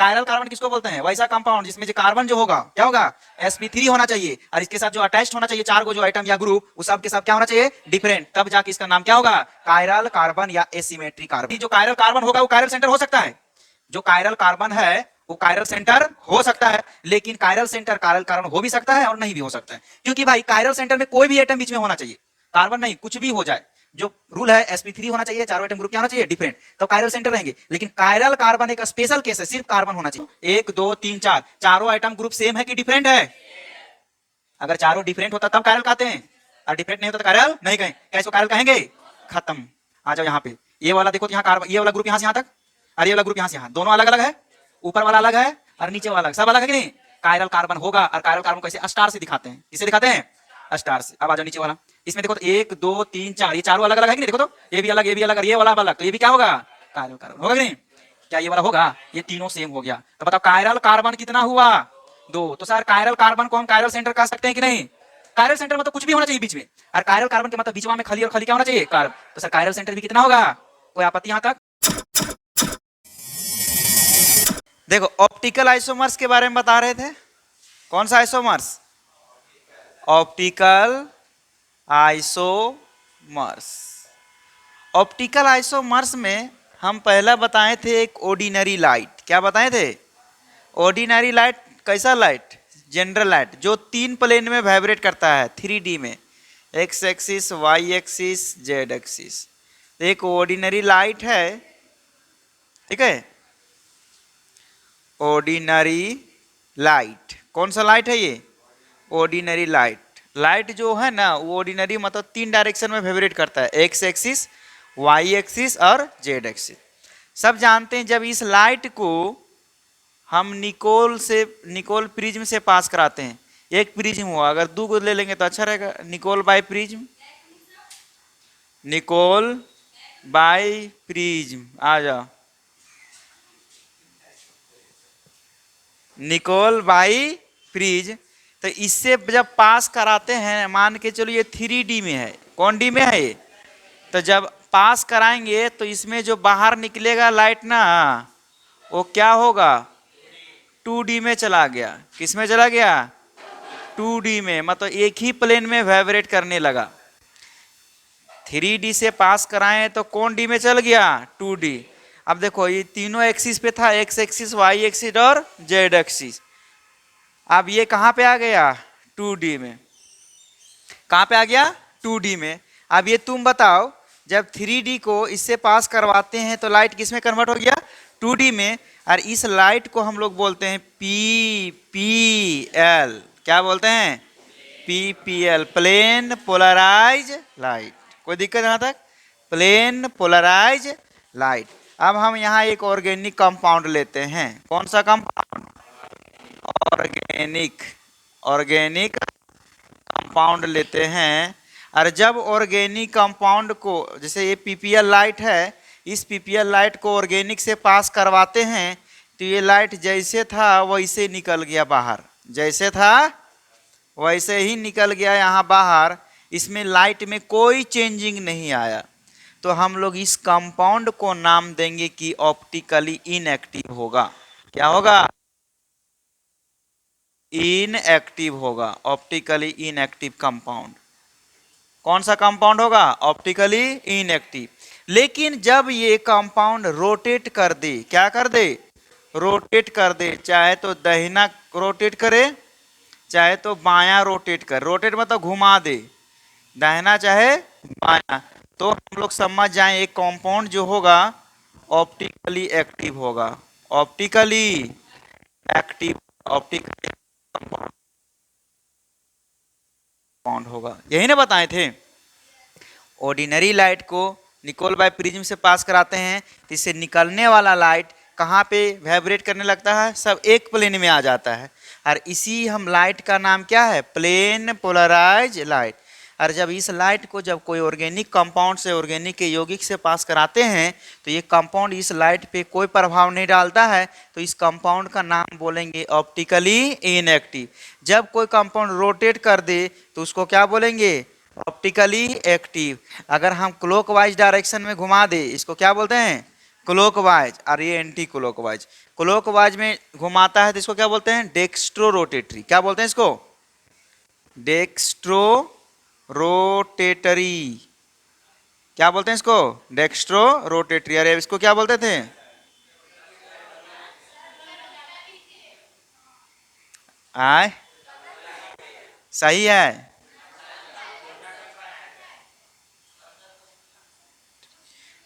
Chiral carbon किसको बोलते हैं? वैसा कंपाउंड जिसमें जो कार्बन जो होगा क्या होगा? sp3 होना चाहिए, और इसके साथ जो अटैच्ड होना चाहिए चार को जो आइटम या ग्रुप, उस सब के सब क्या होना चाहिए? डिफरेंट, तब जाके इसका नाम क्या होगा? कायरल कार्बन या एसिमेट्रिक कार्बन। जो कायरल कार्बन होगा वो कायरल सेंटर हो सकता है, जो कायरल कार्बन है वो कायरल सेंटर हो सकता है, लेकिन कायरल सेंटर कायरल कार्बन हो भी सकता है और नहीं भी हो सकता है, क्योंकि भाई कायरल सेंटर में कोई भी एटम बीच में होना चाहिए, कार्बन नहीं, कुछ भी हो जाए। जो रूल है sp3 होना चाहिए, चारों एटम ग्रुप क्या होना चाहिए? डिफरेंट, तो कायरल सेंटर रहेंगे। लेकिन कायरल कार्बन एक स्पेशल केस है, सिर्फ कार्बन होना चाहिए। 1 2 3 4 चारों आइटम ग्रुप सेम है कि डिफरेंट है? अगर चारों डिफरेंट होता तब कायरल कहते हैं, और डिफरेंट नहीं होता तो कायरल नहीं कहें। कैसे कायरल कहेंगे? खत्म। आ जाओ यहाँ पे, ये वाला देखो, यहाँ कार्बन, ये वाला ग्रुप यहाँ से यहाँ तक, और ये वाला ग्रुप यहाँ से यहाँ, दोनों अलग अलग है, ऊपर वाला अलग है और नीचे वाला अलग, सब अलग है कि नहीं? कायरल कार्बन होगा, और कायरल कार्बन कैसे? स्टार से दिखाते हैं। किसे दिखाते हैं? स्टार से। अब आ जाओ नीचे वाला, इसमें देखो तो 1 2 3 4 ये चारों अलग अलग है कि नहीं? देखो तो ये भी अलग, ये भी अलग, और ये वाला अलग, तो ये भी क्या होगा? कायरल कार्बन होगा कि नहीं? क्या ये वाला होगा? ये तीनों सेम हो गया। तो बताओ कायरल कार्बन कितना हुआ? 2। तो सर कायरल कार्बन को हम कायरल सेंटर कह सकते हैं कि नहीं? कायरल सेंटर मतलब कुछ भी होना चाहिए बीच में, और कायरल कार्बन के मतलब बीच में खली, और खली क्या होना चाहिए? कार्ब। तो सर कायरल सेंटर भी कितना होगा? कोई आपत्ति यहां तक? देखो ऑप्टिकल आइसोमर्स के बारे में बता रहे थे। कौन सा isomers? Optical isomers. Optical isomers में हम पहला बताए थे एक ऑर्डिनरी लाइट। क्या बताए थे? ऑर्डिनरी लाइट कैसा लाइट? जनरल लाइट, जो 3 प्लेन में वाइब्रेट करता है, 3D में, x axis, y axis, z axis. एक ऑर्डिनरी लाइट है, ठीक है? ऑर्डिनरी लाइट, कौन सा लाइट है ये? Ordinary light. लाइट जो है ना वो ऑर्डिनरी मतलब 3 डायरेक्शन में वाइब्रेट करता है, एक्स एक्सिस, वाई एक्सिस और जेड एक्सिस। सब जानते हैं जब इस लाइट को हम निकोल प्रिज्म से पास कराते हैं, एक प्रिज्म हुआ, अगर 2 को ले लेंगे तो अच्छा रहेगा, Nicol by prism, Nicol by prism, आ जाओ, निकोल बाय प्रिज्म। तो इससे जब पास कराते हैं, मान के चलो ये 3D में है, कौन डी में है ये? तो जब पास कराएंगे तो इसमें जो बाहर निकलेगा लाइट ना, वो क्या होगा? 2D में चला गया। किस में चला गया? 2D में, मतलब एक ही प्लेन में वाइब्रेट करने लगा। 3D से पास कराएं तो कौन डी में चल गया? 2D। अब देखो ये तीनों एक्सिस पे था, एक्स एक्सिस, वाई एक्सिस और जेड एक्सिस। अब ये कहाँ पे आ गया? 2D में। कहाँ पे आ गया? 2D में। अब ये तुम बताओ, जब 3D को इससे पास करवाते हैं तो लाइट किस में कन्वर्ट हो गया? 2D में। और इस लाइट को हम लोग बोलते हैं PPL। क्या बोलते हैं? PPL, plane polarise light. कोई दिक्कत यहाँ तक? Plane polarise light. अब हम यहाँ एक ऑर्गेनिक कंपाउंड लेते हैं। कौन सा कंपाउंड? ऑर्गेनिक कंपाउंड लेते हैं। और जब ऑर्गेनिक कंपाउंड को, जैसे ये PPL लाइट है, इस PPL लाइट को ऑर्गेनिक से पास करवाते हैं तो ये लाइट जैसे था वैसे निकल गया बाहर, जैसे था वैसे ही निकल गया यहाँ बाहर। इसमें लाइट में कोई चेंजिंग नहीं आया, तो हम लोग इस कंपाउंड को नाम देंगे कि ऑप्टिकली इनएक्टिव होगा। क्या होगा? इनएक्टिव होगा, ऑप्टिकली इनएक्टिव कंपाउंड। कौन सा कंपाउंड होगा? Optically inactive. लेकिन जब ये कंपाउंड रोटेट कर दे, क्या कर दे? रोटेट कर दे, चाहे तो दाहिना रोटेट करे चाहे तो बायां रोटेट कर, रोटेट मतलब घुमा दे, दाहिना चाहे बायां, तो हम लोग समझ जाएं एक कंपाउंड जो होगा ऑप्टिकली एक्टिव होगा। ऑप्टिकली एक्टिव, ऑप्टिकली कंपाउंड होगा। यही ना बताए थे? ऑर्डिनरी लाइट को निकोल बाय प्रिज्म से पास कराते हैं तो इससे निकलने वाला लाइट कहाँ पे वाइब्रेट करने लगता है? सब एक प्लेन में आ जाता है, और इसी हम लाइट का नाम क्या है? Plane polarise light. और जब इस लाइट को जब कोई ऑर्गेनिक कंपाउंड से, ऑर्गेनिक के यौगिक से पास कराते हैं तो ये कंपाउंड इस लाइट पे कोई प्रभाव नहीं डालता है, तो इस कंपाउंड का नाम बोलेंगे ऑप्टिकली इनएक्टिव। जब कोई कंपाउंड रोटेट कर दे तो उसको क्या बोलेंगे? Optically active. अगर हम क्लॉकवाइज डायरेक्शन में घुमा दे, इसको क्या बोलते हैं? क्लॉकवाइज, और ये एंटी क्लॉकवाइज। क्लॉकवाइज में घुमाता है तो इसको क्या बोलते हैं? Dextro rotatory. क्या बोलते हैं इसको? Dextro rotatory. क्या बोलते हैं इसको? Dextro rotatory. अरे इसको क्या बोलते थे? आय, सही है।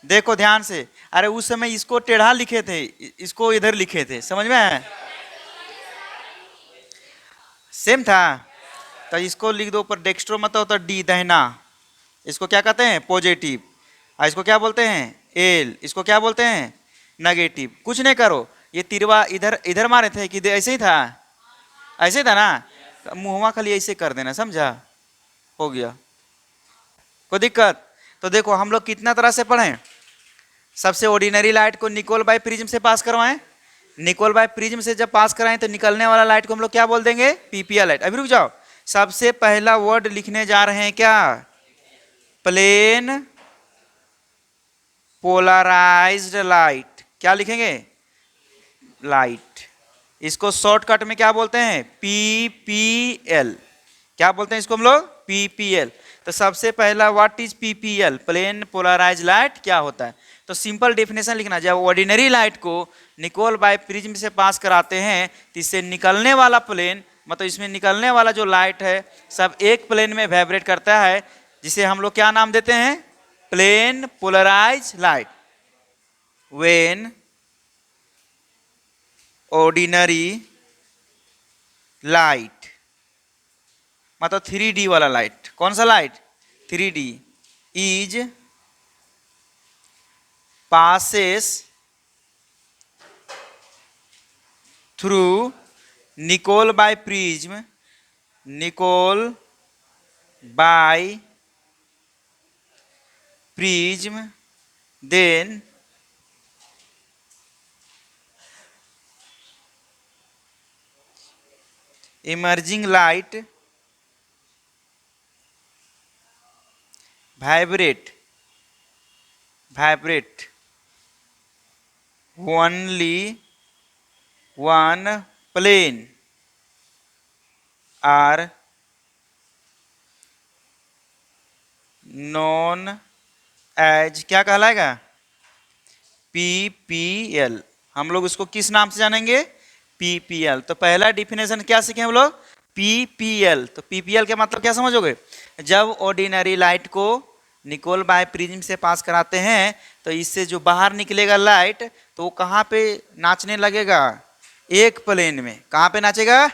देखो ध्यान से, अरे उस समय इसको टेढ़ा लिखे थे, इसको इधर लिखे थे, समझ में है? सेम था। तो इसको लिख दो ऊपर, डेक्स्ट्रो मतलब होता है डी, दहना। इसको क्या कहते हैं? पॉजिटिव। और इसको क्या बोलते हैं? एल। इसको क्या बोलते हैं? नेगेटिव। कुछ नहीं करो, ये तिरवा इधर इधर मारे थे कि ऐसे ही था? ऐसे था ना? मुंहवा खाली ऐसे कर देना, समझा? हो गया, कोई दिक्कत? तो देखो हम लोग कितना तरह से पढ़े। सबसे ऑर्डिनरी लाइट को निकोल बाय प्रिज्म से पास करवाएं। निकोल बाय प्रिज्म से जब पास कराएं तो निकलने वाला लाइट को हम लोग क्या बोल देंगे? PPL light. अभी रुक जाओ, सबसे पहला वर्ड लिखने जा रहे हैं क्या? Plane polarised light. क्या लिखेंगे? लाइट। इसको शॉर्टकट में क्या बोलते हैं? पीपीएल। क्या बोलते हैं इसको हम लोग? पीपीएल। तो सबसे पहला what is PPL? Plane polarise light क्या होता है? तो सिंपल डेफिनेशन लिखना, जब ऑर्डिनरी लाइट को निकोल बाय प्रिज्म से पास कराते हैं तो इससे निकलने वाला प्लेन, मतलब इसमें निकलने वाला जो लाइट है सब एक प्लेन में वाइब्रेट करता है, जिसे हम लोग क्या नाम देते हैं? Plane polarise light. When ordinary light, मतलब 3D वाला लाइट। कौन सा light? 3D is passes through Nicol by prism, Nicol by prism, then emerging light vibrate only one plane are known as, क्या कहलाएगा? पीपीएल। हम लोग इसको किस नाम से जानेंगे? पीपीएल। तो पहला डिफिनेशन क्या सीखे हम लोग? पीपीएल। तो पीपीएल के मतलब क्या समझोगे? जब ऑर्डिनरी लाइट को निकोल बाय प्रिज्म से पास कराते हैं तो इससे जो बाहर निकलेगा लाइट, तो वो कहाँ पे नाचने लगेगा? एक प्लेन में। कहाँ पे नाचेगा?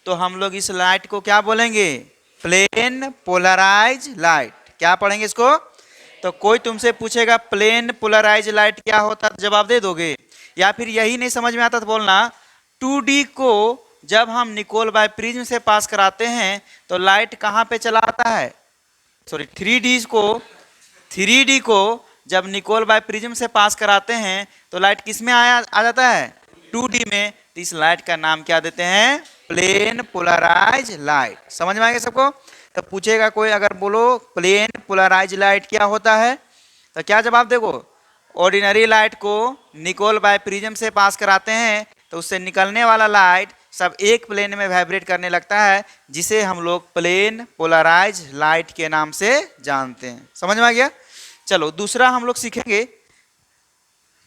तो हम लोग इस लाइट को क्या बोलेंगे? Plane polarise light. क्या पढ़ेंगे इसको? तो कोई तुमसे पूछेगा प्लेन पोलराइज लाइट क्या होता है, जवाब दे दोगे? या फिर यही नहीं समझ में आता तो बोलना 2D को जब हम निकोल बाय प्रिज्म से पास कराते हैं तो लाइट कहाँ पे चला आता है? सॉरी, 3D को जब निकोल बाय प्रिज्म से पास कराते हैं तो लाइट किस में आ जाता है? 2D में। तो इस लाइट का नाम क्या देते हैं? Plane polarise light. समझ में आएगा सबको? तो पूछेगा कोई, अगर बोलो प्लेन पोलराइज लाइट क्या होता है, तो क्या जवाब देखो? ऑर्डिनरी लाइट को निकोल बाय प्रिज्म से पास कराते हैं तो उससे निकलने वाला लाइट सब एक प्लेन में वाइब्रेट करने लगता है, जिसे हम लोग प्लेन पोलराइज लाइट के नाम से जानते हैं। समझ में आ गया? चलो दूसरा हम लोग सीखेंगे।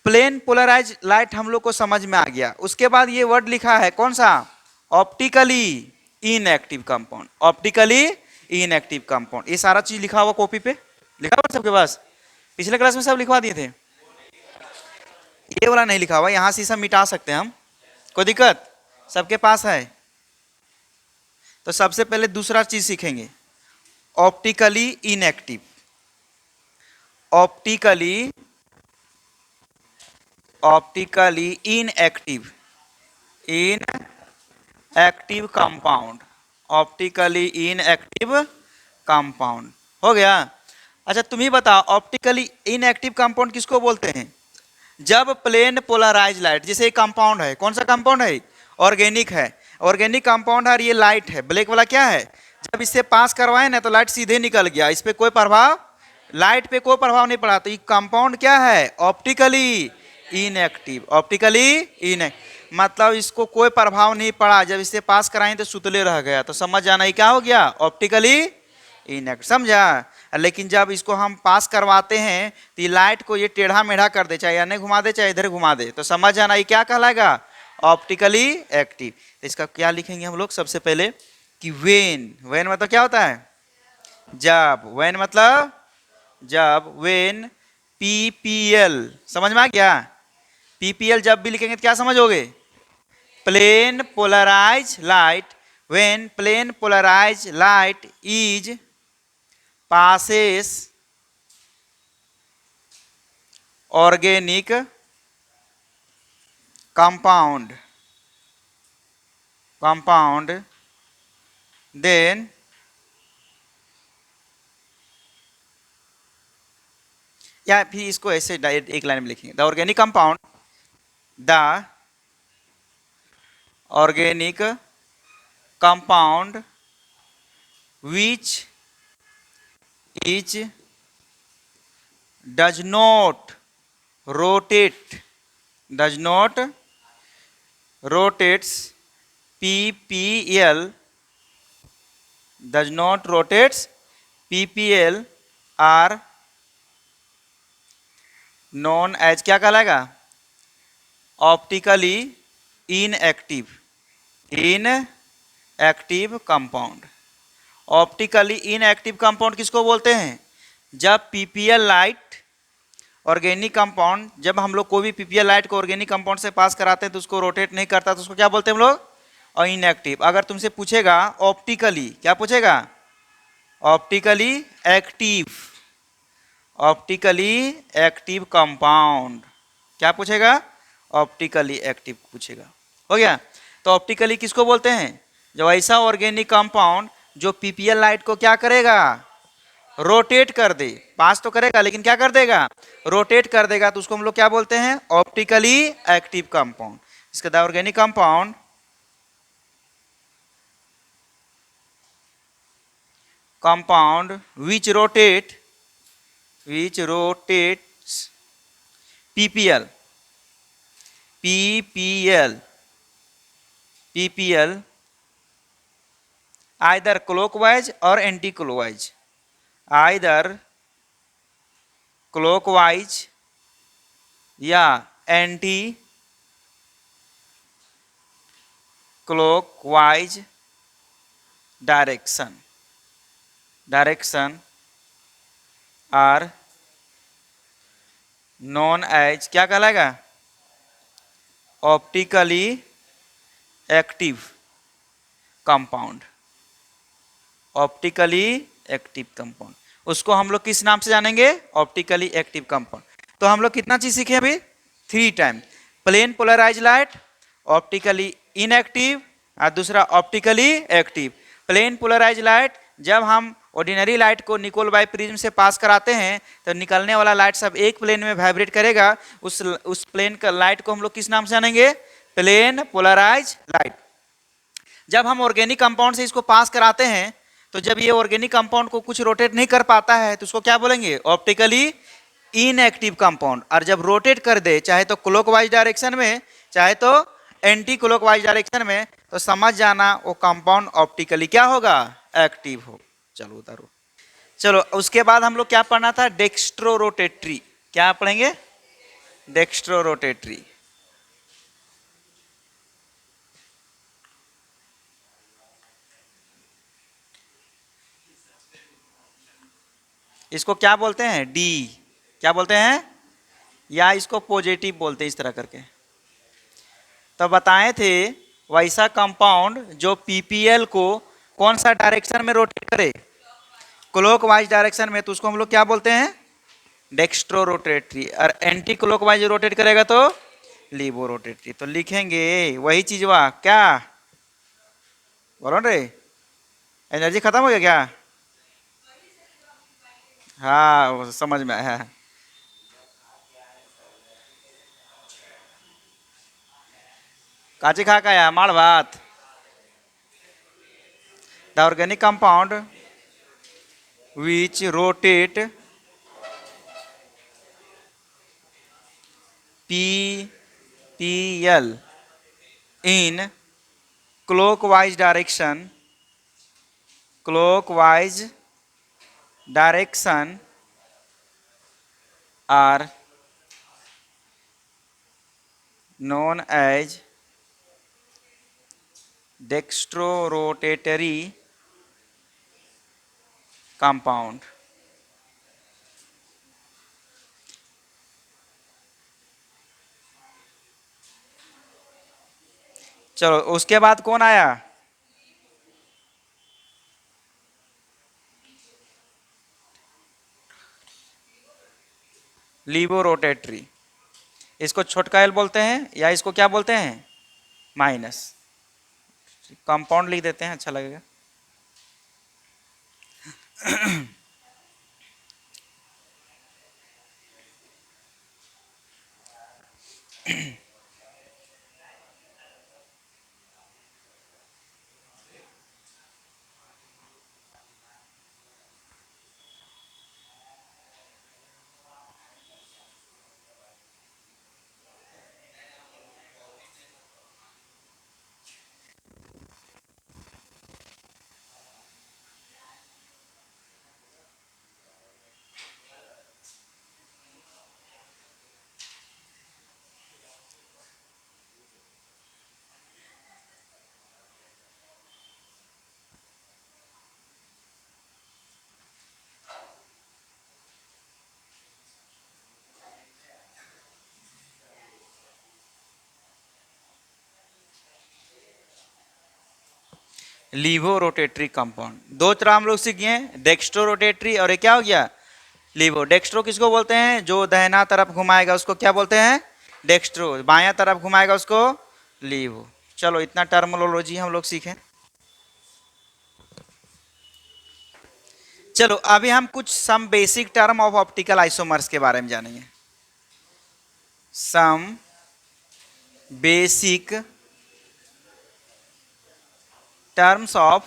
प्लेन पोलराइज लाइट हम लोग को समझ में आ गया। उसके बाद ये वर्ड लिखा है, कौन सा? Optically inactive compound. Optically inactive compound, ये सारा चीज लिखा हुआ कॉपी पे, लिखा हुआ सबके पास? पिछले क्लास में सब लिखवा दिए थे। ये वाला नहीं लिखा हुआ, यहाँ से सब मिटा सकते हैं हम, कोई दिक्कत? सबके पास है? तो सबसे पहले दूसरा चीज सीखेंगे, optically inactive. Optically inactive compound. Optically inactive compound हो गया। अच्छा तुम ही बताओ, ऑप्टिकली इनएक्टिव कंपाउंड किसको बोलते हैं? जब प्लेन पोलराइज लाइट, जैसे कंपाउंड है, कौन सा कंपाउंड है? ऑर्गेनिक है। ऑर्गेनिक कंपाउंड है, ये लाइट है, ब्लैक वाला क्या है? जब इससे पास करवाए ना तो लाइट सीधे निकल गया, इस पे कोई प्रभाव, लाइट पे कोई प्रभाव नहीं पड़ा। तो ये कंपाउंड क्या है? ऑप्टिकली इनएक्टिव, ऑप्टिकली इन, मतलब इसको कोई प्रभाव नहीं पड़ा, जब इसे पास कराएं तो सुतले रह गया, तो समझ जाना ये क्या हो गया, ऑप्टिकली इनएक्टिव, समझा। लेकिन जब इसको हम पास करवाते हैं तो ये लाइट को ये टेढ़ा मेढ़ा कर दे, चाहे यानी घुमा दे चाहे इधर घुमा दे, तो समझ जाना ये क्या कहलाएगा, ऑप्टिकली एक्टिव। तो इसका क्या लिखेंगे हम लोग, सबसे पहले कि वेन, वेन मतलब क्या होता है, जब, वेन मतलब जब, वेन पीपीएल, समझ में आ गया, पीपीएल जब भी लिखेंगे तो क्या समझोगे, plane polarise light, when plane polarise light is passes organic compound, then या फिर इसको ऐसे डायरेक्ट एक लाइन में लिखेंगे, the organic compound, the organic compound which is does not rotate, does not rotates ppl, does not rotates ppl are known as, क्या कहलाएगा, optically inactive, inactive compound. Optically inactive compound किसको बोलते हैं, जब PPL light organic compound, जब हम लोग कोई भी पीपीएल लाइट को ऑर्गेनिक कंपाउंड से पास कराते हैं तो उसको रोटेट नहीं करता, तो उसको क्या बोलते हैं हम लोग, और इनएक्टिव। अगर तुमसे पूछेगा ऑप्टिकली, क्या पूछेगा, optically active, optically active compound, क्या पूछेगा, ऑप्टिकली एक्टिव पूछेगा, हो गया। तो ऑप्टिकली किसको बोलते हैं, जब ऐसा ऑर्गेनिक कंपाउंड जो पीपीएल लाइट को क्या करेगा, रोटेट कर दे, पास तो करेगा लेकिन क्या कर देगा, रोटेट कर देगा, तो उसको हम लोग क्या बोलते हैं, ऑप्टिकली एक्टिव कंपाउंड। इसका the organic compound which rotates ppl either clockwise or anti-clockwise, either clockwise या anti clockwise direction are known as, क्या कहलाएगा, optically active compound, optically active compound. उसको हम लोग किस नाम से जानेंगे, ऑप्टिकली एक्टिव कंपाउंड। तो हम लोग कितना चीज सीखे अभी, 3 time, plane polarise light, optically inactive, और दूसरा optically active. Plane polarise light, जब हम ऑर्डिनरी लाइट को निकोल बाई प्रिज्म से पास कराते हैं तो निकलने वाला लाइट सब एक प्लेन में वाइब्रेट करेगा, उस प्लेन का लाइट को हम लोग किस नाम से जानेंगे, प्लेन पोलराइज लाइट। जब हम ऑर्गेनिक कंपाउंड से इसको पास कराते हैं तो जब ये ऑर्गेनिक कंपाउंड को कुछ रोटेट नहीं कर पाता है तो उसको क्या बोलेंगे, ऑप्टिकली इनएक्टिव कंपाउंड। और जब रोटेट कर दे, चाहे तो क्लॉकवाइज डायरेक्शन में चाहे तो एंटी क्लॉकवाइज डायरेक्शन में, तो समझ जाना वो कंपाउंड ऑप्टिकली क्या होगा, एक्टिव हो। चलो उतारो। चलो उसके बाद हम लोग क्या पढ़ना था, डेक्स्ट्रो रोटेटरी, क्या पढ़ेंगे, डेक्स्ट्रो रोटेटरी। इसको क्या बोलते हैं, डी, क्या बोलते हैं, या इसको पॉजिटिव बोलते हैं, इस तरह करके। तो बताए थे वैसा कंपाउंड जो पीपीएल को कौन सा डायरेक्शन में रोटेट करे, क्लॉकवाइज डायरेक्शन में, तो उसको हम लोग क्या बोलते हैं, डेक्स्ट्रो रोटेटरी। और एंटी क्लॉकवाइज रोटेट करेगा तो लीवो रोटेटरी। तो लिखेंगे वही चीज, वाह क्या बोलो रे, एनर्जी खत्म हो गया क्या, हाँ समझ में आया। काची खा का या माड़ भात, the organic compound which rotate PPL in clockwise direction are known as dextrorotatory compound. चलो उसके बाद कौन आया? Laevo rotatory. इसको छोटका एल बोलते हैं या इसको क्या बोलते हैं? माइनस। कंपाउंड लिख देते हैं, अच्छा लगेगा। लीवो रोटेटरी कंपाउंड, दो तरह हम लोग सीख गए हैं, डेक्स्ट्रो रोटेटरी और ये क्या हो गया? लीवो। डेक्स्ट्रो किसको बोलते हैं? जो दाहिना तरफ घुमाएगा उसको क्या बोलते हैं? डेक्स्ट्रो। बायां तरफ घुमाएगा उसको लीवो। चलो इतना टर्मिनोलॉजी हम लोग सीखें। चलो अभी हम कुछ some basic term of optical isomers के बारे में जानेंगे। Some basic terms of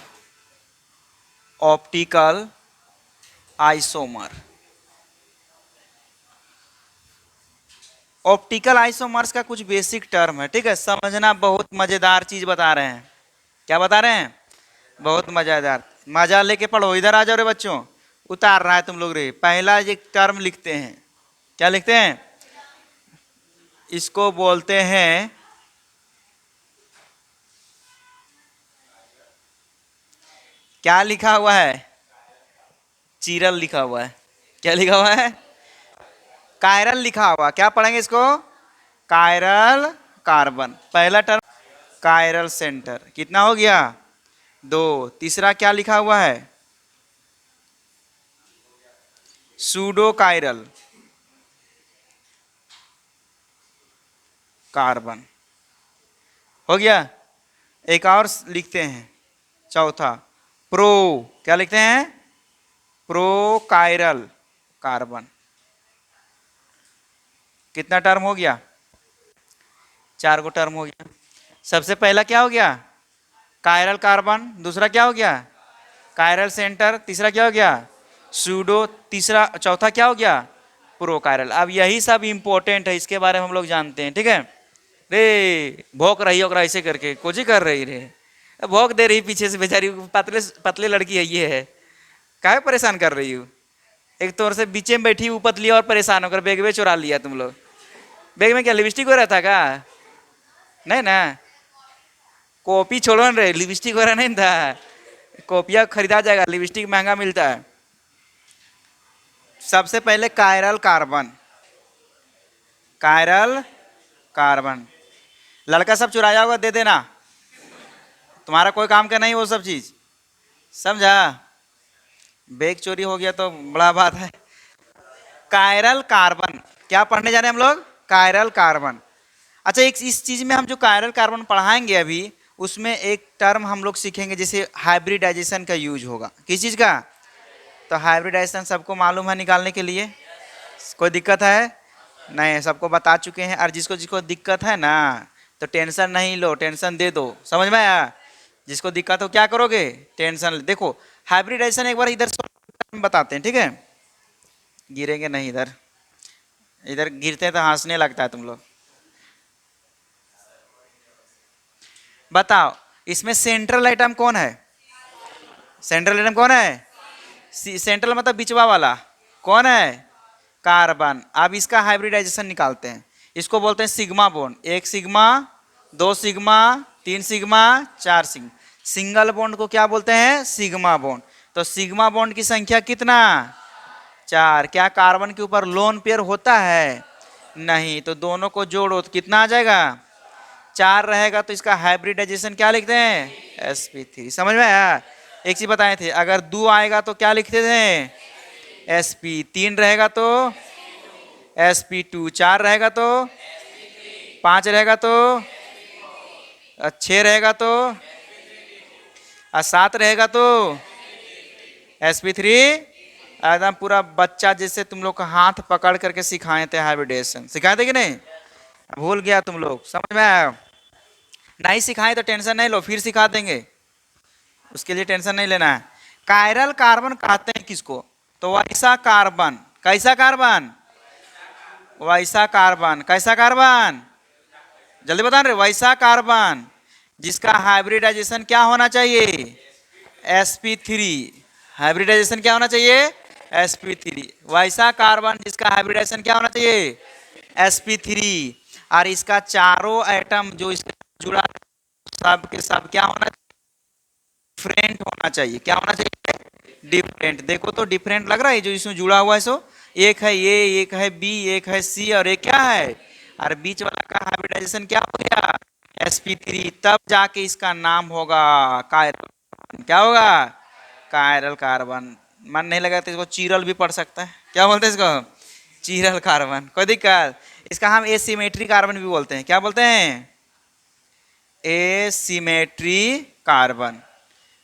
optical isomer. Optical isomers का कुछ बेसिक टर्म है, ठीक है, समझना। बहुत मजेदार चीज बता रहे हैं। क्या बता रहे हैं? बहुत मजेदार। मजा लेके पढ़ो। इधर आ जाओ रे बच्चों, उतार रहा है तुम लोग रे। पहला एक टर्म लिखते हैं, क्या लिखते हैं? इसको बोलते हैं क्या लिखा हुआ है? चिरल लिखा हुआ है। क्या लिखा हुआ है? कायरल लिखा हुआ। क्या पढ़ेंगे इसको? Chiral carbon. पहला टर्म कायरल सेंटर। कितना हो गया? 2। तीसरा क्या लिखा हुआ है? Pseudo chiral carbon. हो गया। एक और लिखते हैं, चौथा प्रो। क्या लिखते हैं? Pro chiral carbon. कितना टर्म हो गया? 4 गो टर्म हो गया। सबसे पहला क्या हो गया? Chiral carbon. दूसरा क्या हो गया? Chiral centre. तीसरा क्या हो गया? सूडो। तीसरा चौथा क्या हो गया? Pro chiral. अब यही सब इंपॉर्टेंट है, इसके बारे में हम लोग जानते हैं, ठीक है। रे भौंक रही होगा ऐसे करके, कुछ ही कर रही रे, भौंक दे रही पीछे से बेचारी। पतले पतले लड़की है ये है, काहे परेशान कर रही हूँ? एक तौर से बीचे में बैठी ऊपर लिया और परेशान होकर बैग में चुरा लिया तुम लोग। बैग में क्या लिपस्टिक हो रहा था क्या? नहीं ना, कॉपी छोड़ो न रे, लिपस्टिक वगैरह नहीं था। कॉपिया खरीदा जाएगा, लिपस्टिक महंगा मिलता है। सबसे पहले कायरल कार्बन। कायरल कार्बन लड़का सब चुराया होगा, दे देना। तुम्हारा कोई काम का नहीं वो सब चीज, समझा? बैग चोरी हो गया तो बड़ा बात है। कायरल कार्बन क्या पढ़ने जा रहे हैं हम लोग? Chiral carbon. अच्छा, एक इस चीज में हम जो कायरल कार्बन पढ़ाएंगे अभी, उसमें एक टर्म हम लोग सीखेंगे, जैसे हाइब्रिडाइजेशन का यूज होगा। किस चीज का? तो हाइब्रिडाइजेशन सबको मालूम है निकालने के लिए? कोई दिक्कत है? नहीं, सबको बता चुके हैं। और जिसको जिसको दिक्कत है ना, तो टेंशन नहीं लो, टेंशन दे दो। समझ में आया? जिसको दिक्कत हो क्या करोगे? टेंशन। देखो हाइब्रिडाइजेशन एक बार इधर बताते हैं, ठीक है। गिरेंगे नहीं, इधर इधर गिरते हैं तो हंसने लगता है तुम लोग। बताओ इसमें सेंट्रल एटम कौन है? सेंट्रल एटम कौन है? सेंट्रल मतलब बिचवा वाला कौन है? कार्बन। अब इसका हाइब्रिडाइजेशन निकालते हैं, इसको बोलते हैं sigma bond. 1 sigma, 2 sigma, 3 sigma, 4 sigma. Single bond को क्या बोलते हैं? Sigma bond. तो सिग्मा बॉन्ड की संख्या कितना? 4। क्या कार्बन के ऊपर लोन पेयर होता है? नहीं। तो दोनों को जोड़ो तो कितना आ जाएगा? 4 रहेगा। तो इसका हाइब्रिडाइजेशन क्या लिखते हैं? sp3। समझ में आया? एक चीज बताए थे, अगर 2 आएगा तो क्या लिखते थे? sp। 3 रहेगा तो sp2। 4 रहेगा तो 5 रहेगा तो 6 रहेगा तो 7 रहेगा तो sp3। एकदम पूरा बच्चा जैसे तुम लोग का हाथ पकड़ करके सिखाए थे हाइब्रिडेशन। सिखाए थे कि नहीं? भूल गया तुम लोग? समझ में आया? नहीं सिखाए तो टेंशन नहीं लो, फिर सिखा देंगे, उसके लिए टेंशन नहीं लेना है। कायरल कार्बन कहते हैं किसको? तो वैसा कार्बन। कैसा कार्बन? वैसा कार्बन। कैसा कार्बन? जल्दी बता रहे। वैसा कार्बन जिसका हाइब्रिडाइजेशन क्या होना चाहिए? sp3। हाइब्रिडाइजेशन क्या होना चाहिए? sp3। वैसा कार्बन जिसका हाइब्रिडाइजेशन क्या होना चाहिए? sp3। और इसका चारों एटम जो इसके जुड़ा सब के सब क्या होना चाहिए? डिफरेंट होना चाहिए। क्या होना चाहिए? डिफरेंट। देखो तो डिफरेंट लग रहा है जो इसमें जुड़ा हुआ है। सो एक है ए, एक है बी, एक है सी और एक क्या है? और बीच वाला का हाइब्रिडाइजेशन क्या हो गया? sp3। तब जाके इसका नाम होगा कायरल। क्या होगा? Chiral carbon. मन नहीं लगा तो इसको चीरल भी पढ़ सकता है। क्या बोलते हैं इसको? चीरल कार्बन। कोई दिक्कत? इसका हम एसिमेट्री कार्बन भी बोलते हैं। क्या बोलते हैं? Asymmetry carbon.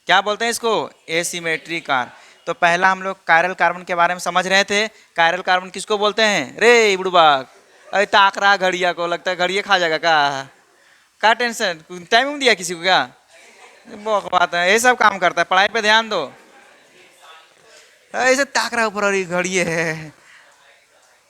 क्या बोलते हैं इसको? Asymmetry carbon. तो पहला हम लोग कायरल कार्बन के बारे में समझ रहे थे। कायरल कार्बन किसको बोलते हैं? रे बुढ़बा, अरे ताक रहा घड़िया को, लगता है घड़िया खा जाएगा का टेंशन? टाइम दिया किसी को क्या? बहुत बात है, ये सब काम करता है। पढ़ाई पे ध्यान दो। ऐसे ताक रहा ऊपर, घड़ी है।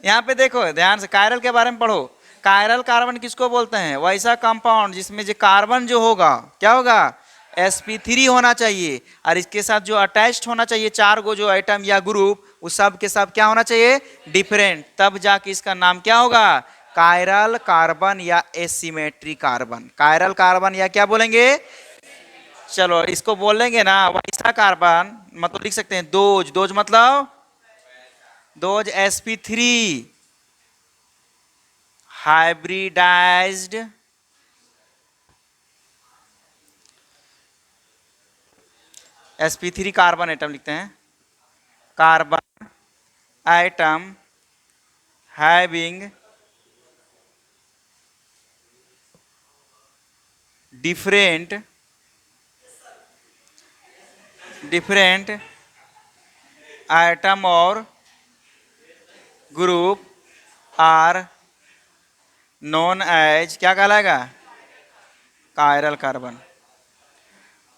यहाँ पे देखो ध्यान से, कायरल के बारे में पढ़ो। कायरल कार्बन किसको बोलते हैं? वैसा कंपाउंड जिसमें जो कार्बन जो होगा क्या होगा? sp3 होना चाहिए। और इसके साथ जो अटैच्ड होना चाहिए 4 गो जो एटम या ग्रुप, उस सब के सब क्या होना चाहिए? डिफरेंट। तब जाके इसका नाम क्या होगा? कायरल कार्बन या एसिमेट्री कार्बन। कायरल कार्बन या क्या बोलेंगे? चलो इसको बोलेंगे ना वैसा कार्बन, मतलब लिख सकते हैं दोज। दोज मतलब those sp3 hybridised sp3 carbon atom लिखते हैं। Carbon atom having different atom और ग्रुप आर नोन एज क्या कहलाएगा? Chiral carbon.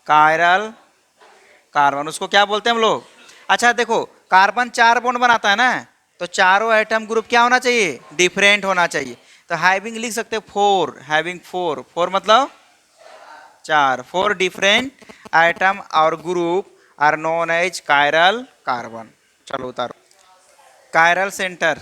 कायरल कार्बन उसको क्या बोलते हैं हम लोग? अच्छा देखो, कार्बन 4 बॉन्ड बनाता है ना, तो चारों एटम ग्रुप क्या होना चाहिए? डिफरेंट होना चाहिए। तो हैविंग लिख सकते हैं 4। हैविंग 4। 4 मतलब 4। 4 डिफरेंट एटम और group are known as chiral carbon. चलो उतारो। कायरल सेंटर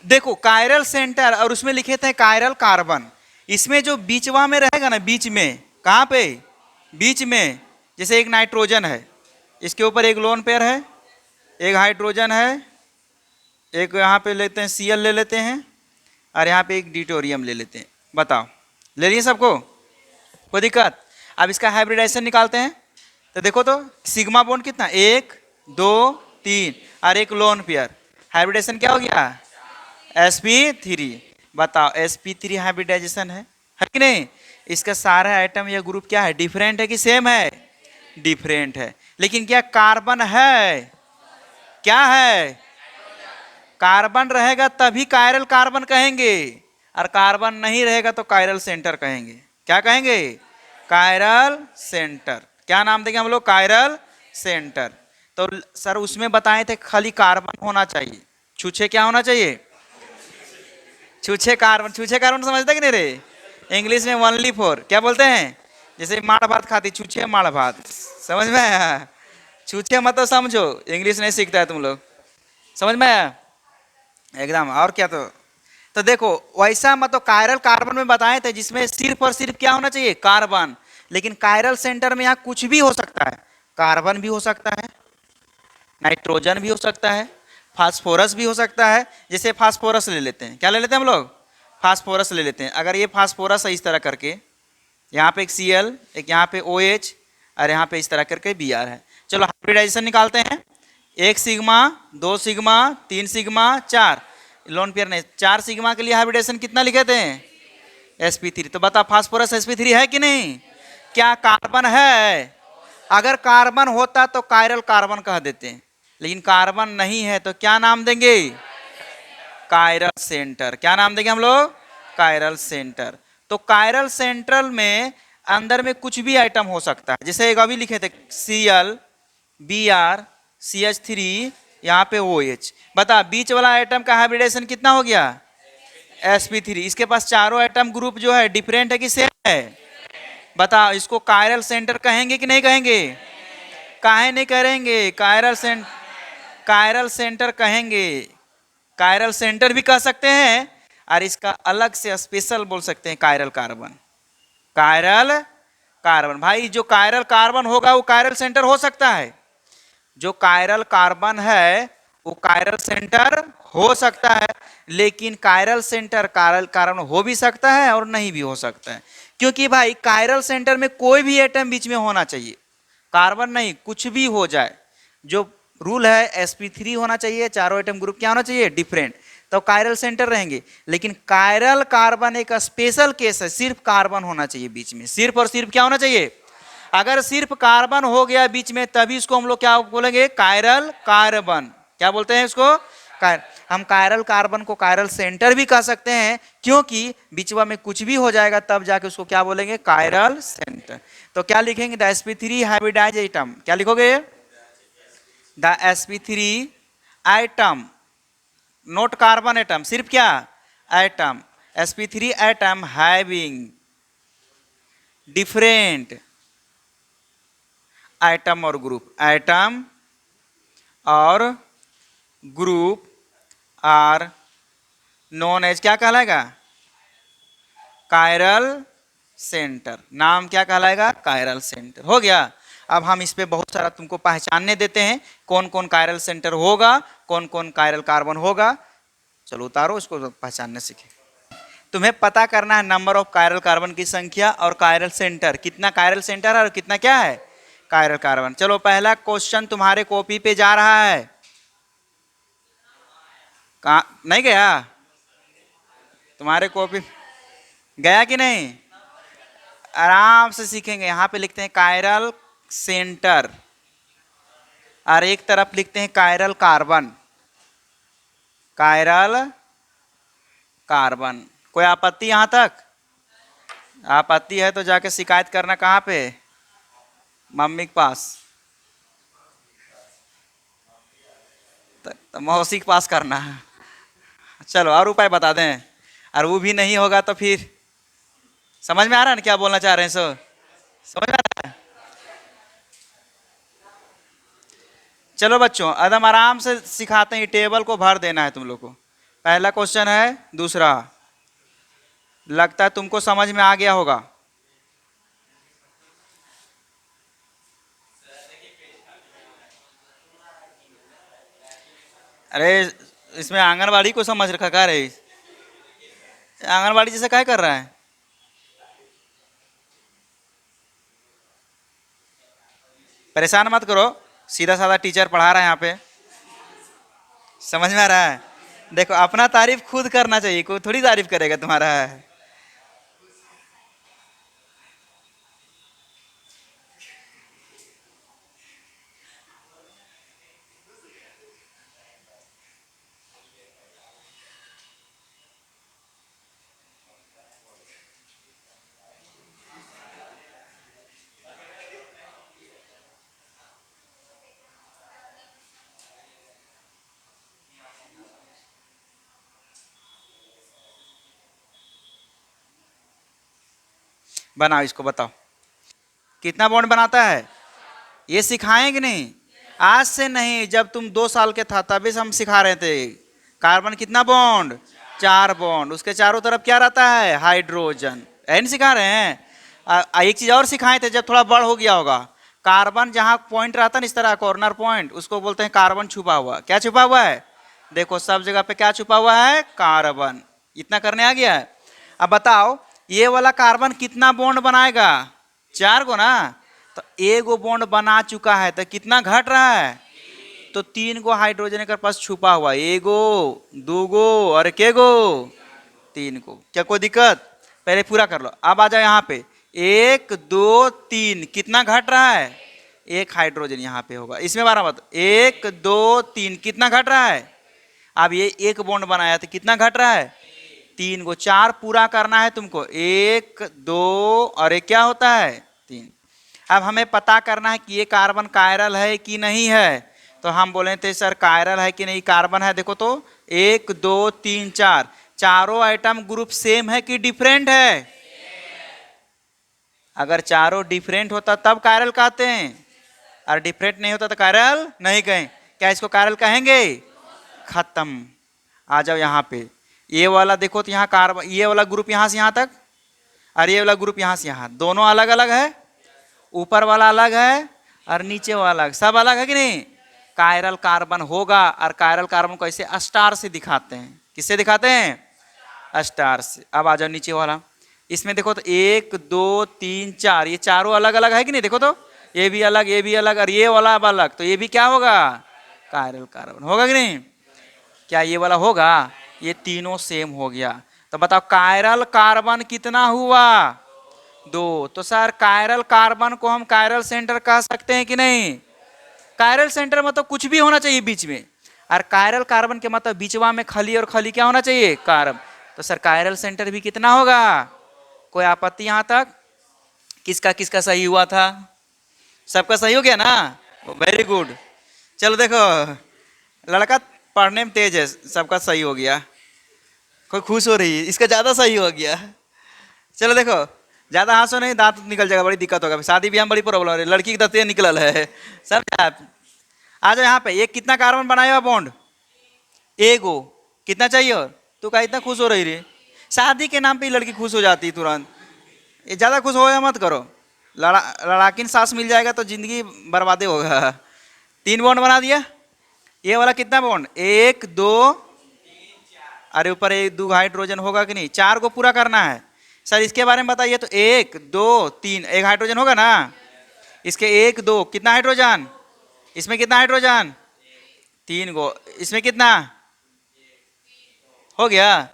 देखो, कायरल सेंटर और उसमें लिखे थे कायरल कार्बन। इसमें जो बीचवा में रहेगा ना, बीच में, कहाँ पे? बीच में। जैसे एक नाइट्रोजन है, इसके ऊपर एक लोन पेयर है, एक हाइड्रोजन है, एक यहाँ पे लेते हैं Cl ले लेते हैं, और यहाँ पे एक ड्यूटेरियम ले लेते हैं। बताओ, ले रही है सबको? कोई दिक्कत? अब इसका हाइब्रिडाइजेशन निकालते हैं। तो देखो तो सिग्मा बॉन्ड कितना? 1 2 3 और एक लोन पेयर। हाइब्रिडाइजेशन क्या हो गया? sp3। बताओ sp3 हाइब्रिडाइजेशन है कि नहीं? इसका सारा आइटम या ग्रुप क्या है? डिफरेंट है कि सेम है? डिफरेंट है। लेकिन क्या कार्बन है? क्या है? कार्बन रहेगा तभी कायरल कार्बन कहेंगे, और कार्बन नहीं रहेगा तो कायरल सेंटर कहेंगे। क्या कहेंगे? Chiral centre. क्या नाम देंगे हम लोग? Chiral centre. तो सर उसमें बताए थे खाली कार्बन होना चाहिए, छूछे क्या होना चाहिए? छूछे कार्बन समझते कि नहीं रे? इंग्लिश में ओनली फोर क्या बोलते हैं? जैसे माड़ भात खाती, छूछे माड़ भात, समझ में आया? छूछे मतलब समझो, इंग्लिश नहीं सीखता है तुम लोग, समझ में आया एकदम। और क्या तो देखो वैसा मतलब कायरल कार्बन में बताए थे जिसमें सिर्फ और सिर्फ क्या होना चाहिए? कार्बन। लेकिन कायरल सेंटर में यहाँ कुछ भी हो सकता है, कार्बन भी हो सकता है, नाइट्रोजन भी हो सकता है, फास्फोरस भी हो सकता है। जैसे फास्फोरस ले लेते हैं, क्या ले लेते हैं हम लोग? फास्फोरस ले लेते हैं। अगर ये फास्फोरस है इस तरह करके, यहाँ पे एक Cl, एक यहाँ पे OH, और यहाँ पे इस तरह करके Br है। चलो हाइब्रिडाइजेशन निकालते हैं। 1 sigma, 2 sigma, 3 sigma, 4 lone pair नहीं, 4 सिग्मा के लिए हाइब्रिडेशन कितना लिखे थे? sp3। तो बता फास्फोरस sp3 है कि नहीं? क्या कार्बन है? अगर कार्बन होता तो कायरल कार्बन कह देते हैं, लेकिन कार्बन नहीं है तो क्या नाम देंगे? Chiral centre. क्या नाम देंगे हम लोग? Chiral centre. तो कायरल सेंट्रल में अंदर में कुछ भी आइटम हो सकता है। जैसे एक अभी लिखे थे Cl, Br, CH3, यहाँ पे OH। बता बीच वाला आइटम का हाइब्रिडेशन कितना हो गया? sp3। इसके पास चारों आइटम ग्रुप जो है डिफरेंट है कि सेम है? बता इसको कायरल सेंटर कहेंगे कि नहीं कहेंगे? काहे नहीं करेंगे? कायरल सेंटर कहेंगे। कायरल सेंटर भी कह सकते हैं, और इसका अलग से स्पेशल बोल सकते हैं कायरल कार्बन। कायरल कार्बन भाई, जो कायरल कार्बन होगा वो कायरल सेंटर हो सकता है। जो कायरल कार्बन है वो कायरल सेंटर हो सकता है, लेकिन कायरल सेंटर कायरल कार्बन हो भी सकता है और नहीं भी हो सकता है। क्योंकि भाई कायरल सेंटर में कोई भी एटम बीच में होना चाहिए, कार्बन नहीं, कुछ भी हो जाए। जो रूल है sp3 होना चाहिए, चारों एटम ग्रुप क्या होना चाहिए? डिफरेंट, तो कायरल सेंटर रहेंगे। लेकिन कायरल कार्बन एक स्पेशल केस है, सिर्फ कार्बन होना चाहिए बीच में, सिर्फ और सिर्फ क्या होना चाहिए? अगर सिर्फ कार्बन हो गया बीच में तभी इसको हम लोग क्या बोलेंगे? Chiral carbon. क्या बोलते हैं इसको? हम कायरल कार्बन को कायरल सेंटर भी कह सकते हैं, क्योंकि बीचवा में कुछ भी हो जाएगा तब जाके उसको क्या बोलेंगे? Chiral centre. तो क्या लिखेंगे? The sp3 hybridise atom. क्या लिखोगे? The sp3 atom, not carbon atom, सिर्फ क्या? Atom. sp3 atom having different atom और ग्रुप, एटम और ग्रुप आर नोन एज क्या कहलाएगा? Chiral centre. नाम क्या कहलाएगा? Chiral centre. हो गया। अब हम इस पे बहुत सारा तुमको पहचानने देते हैं, कौन कौन कायरल सेंटर होगा, कौन कौन कायरल कार्बन होगा। चलो उतारो इसको, पहचानने सीखे। तुम्हें पता करना है नंबर ऑफ कायरल कार्बन की संख्या और कायरल सेंटर, कितना कायरल सेंटर है और कितना क्या है? Chiral carbon. चलो पहला क्वेश्चन तुम्हारे कॉपी पे जा रहा है। कहाँ नहीं गया? तुम्हारे कॉपी गया कि नहीं? आराम से सीखेंगे। यहाँ पे लिखते हैं कायरल सेंटर और एक तरफ लिखते हैं कायरल कार्बन। Chiral carbon. कोई आपत्ति यहाँ तक? आपत्ति है तो जाके शिकायत करना कहाँ पे? मम्मी के पास, तो मौसी के पास करना है। चलो और उपाय बता दें, और वो भी नहीं होगा तो फिर समझ में आ रहा है ना क्या बोलना चाह रहे हैं? सो समझ में आ रहा है? चलो बच्चों एकदम आराम से सिखाते हैं, टेबल को भर देना है तुम लोग को। पहला क्वेश्चन है, दूसरा लगता है तुमको समझ में आ गया होगा। अरे इसमें आंगनबाड़ी को समझ रखा क्या रे? आंगनबाड़ी जैसे क्या कर रहा है? परेशान मत करो, सीधा साधा टीचर पढ़ा रहा है यहाँ पे। समझ में आ रहा है? देखो अपना तारीफ खुद करना चाहिए, कोई थोड़ी तारीफ करेगा तुम्हारा। बनाओ इसको, बताओ कितना बॉन्ड बनाता है। ये सिखाएं कि नहीं? आज से नहीं, जब तुम 2 साल के था तभी से हम सिखा रहे थे। कार्बन कितना बॉन्ड? 4 बॉन्ड, उसके चारों तरफ क्या रहता है? हाइड्रोजन। नहीं सिखा रहे हैं? एक चीज और सिखाए थे जब थोड़ा बड़ हो गया होगा। कार्बन जहां पॉइंट रहता है ना इस तरह कॉर्नर पॉइंट, उसको बोलते हैं कार्बन छुपा हुआ। क्या छुपा हुआ है? देखो सब जगह पे क्या छुपा हुआ है? कार्बन। इतना करने आ गया है। अब बताओ ये वाला कार्बन कितना बॉन्ड बनाएगा? 4 को ना, तो एगो बॉन्ड बना चुका है तो कितना घट रहा है? तो 3 गो हाइड्रोजन के पास छुपा हुआ, एगो, 2 गो और के गो? 3 को। क्या कोई दिक्कत? पहले पूरा कर लो। अब आ जाओ यहाँ पे, 1 2 3 कितना घट रहा है? 1 हाइड्रोजन यहाँ पे होगा। इसमें 12 मत, 1 2 3 कितना घट रहा है? अब ये 1 बॉन्ड बनाया तो कितना घट रहा है? 3 को। 4 पूरा करना है तुमको, 1 2 और एक क्या होता है? 3। अब हमें पता करना है कि ये कार्बन कायरल है कि नहीं है। तो हम बोले थे सर कायरल है कि नहीं? कार्बन है। देखो तो 1 2 3 4 चारों आइटम ग्रुप सेम है कि डिफरेंट है? अगर चारों डिफरेंट होता तब कायरल कहते हैं, और डिफरेंट नहीं होता तो कायरल नहीं कहें। क्या इसको कायरल कहेंगे? खत्म। आ जाओ यहाँ पे, ये वाला देखो तो यहाँ कार्बन, ये वाला ग्रुप यहाँ से यहाँ तक और ये वाला ग्रुप यहाँ से यहाँ, दोनों अलग अलग है। ऊपर वाला अलग है और नीचे वाला अलग, सब अलग है कि नहीं? कायरल कार्बन होगा। और कायरल कार्बन को ऐसे स्टार से दिखाते हैं। किससे दिखाते हैं? स्टार से। अब आ जाओ नीचे वाला, इसमें देखो तो 1 2 3 4 ये चारों अलग अलग है कि नहीं? देखो तो ये भी अलग, ये भी अलग और ये वाला अलग, तो ये भी क्या होगा? कायरल कार्बन होगा कि नहीं? क्या ये वाला होगा? ये तीनों सेम हो गया। तो बताओ कायरल कार्बन कितना हुआ? 2। तो सर कायरल कार्बन को हम कायरल सेंटर कह सकते हैं कि नहीं? कायरल सेंटर मतलब कुछ भी होना चाहिए बीच में, और कायरल कार्बन के मतलब बीचवा में खली, और खली क्या होना चाहिए? कार्बन। तो सर कायरल सेंटर भी कितना होगा? कोई आपत्ति यहाँ तक? किसका किसका सही हुआ था? सबका सही हो गया ना? Very good. चलो देखो, लड़का पढ़ने में तेज है, सबका सही हो गया। कोई खुश हो रही है, इसका ज्यादा सही हो गया। चलो देखो, ज्यादा हंसो नहीं, दांत निकल जाएगा, बड़ी दिक्कत होगा। शादी ब्याह में बड़ी प्रॉब्लम हो रही है, लड़की की दांत निकल है सब। आ जाओ यहाँ पे, ये कितना कार्बन बनाया हुआ बॉन्ड? एगो। कितना चाहिए? और तू का इतना खुश हो रही रे? शादी के नाम पे लड़की खुश हो जाती है तुरंत। ये ज्यादा खुश हो मत करो, लड़ाकिन सास मिल जाएगा तो जिंदगी बर्बादे होगा। 3 बॉन्ड बना दिया। ये वाला कितना बॉन्ड? 1 2, अरे ऊपर 1 2 हाइड्रोजन होगा कि नहीं? 4 को पूरा करना है। सर इसके बारे में बताइए तो 1 2 3 1 हाइड्रोजन होगा ना? इसके 1 2 कितना हाइड्रोजन? इसमें कितना हाइड्रोजन? 3 गो। इसमें कितना हो गया?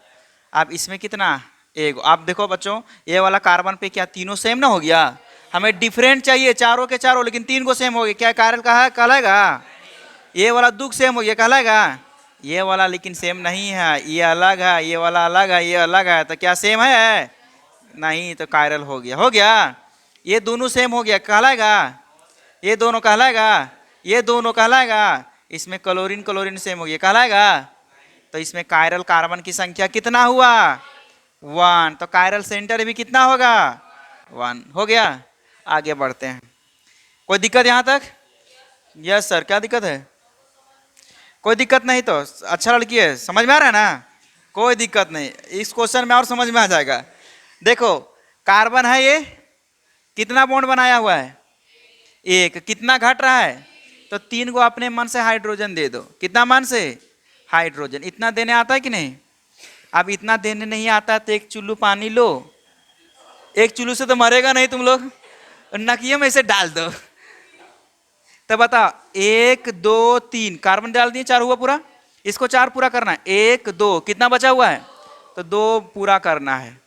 अब इसमें कितना? 1। आप देखो बच्चों, ये वाला कार्बन पे क्या तीनों सेम ना हो गया? हमें डिफरेंट चाहिए चारों के चारों, लेकिन 3 को सेम हो गया। क्या कायरल कहा कहलाएगा? ये वाला दुख सेम हो गया, कहलाएगा? ये वाला लेकिन सेम नहीं है, ये अलग है, ये वाला अलग है, ये अलग है, तो क्या सेम है? नहीं, तो कायरल हो गया। हो गया? ये दोनों सेम हो गया, कहलाएगा? ये दोनों कहलाएगा? ये दोनों कहलाएगा? इसमें क्लोरीन क्लोरीन सेम हो गया, कहलाएगा? तो इसमें कायरल कार्बन की संख्या कितना हुआ? 1। तो कायरल सेंटर भी कितना होगा? 1 हो गया। आगे बढ़ते हैं। कोई दिक्कत यहाँ तक? यस सर, क्या दिक्कत है? कोई दिक्कत नहीं तो अच्छा लड़की है, समझ में आ रहा है ना? कोई दिक्कत नहीं, इस क्वेश्चन में और समझ में आ जाएगा। देखो कार्बन है, ये कितना बॉन्ड बनाया हुआ है? 1। कितना घट रहा है? तो 3 को अपने मन से हाइड्रोजन दे दो। कितना मन से? हाइड्रोजन। इतना देने आता है कि नहीं? अब इतना देने नहीं आता तो 1 चुल्लू पानी लो। 1 चुल्लू से तो मरेगा नहीं तुम लोग, नकिये में इसे डाल दो। तो बता 1 2 3 कार्बन डाल दिए, 4 हुआ पूरा। इसको 4 पूरा करना है। 1 2 कितना बचा हुआ है? तो 2 पूरा करना है।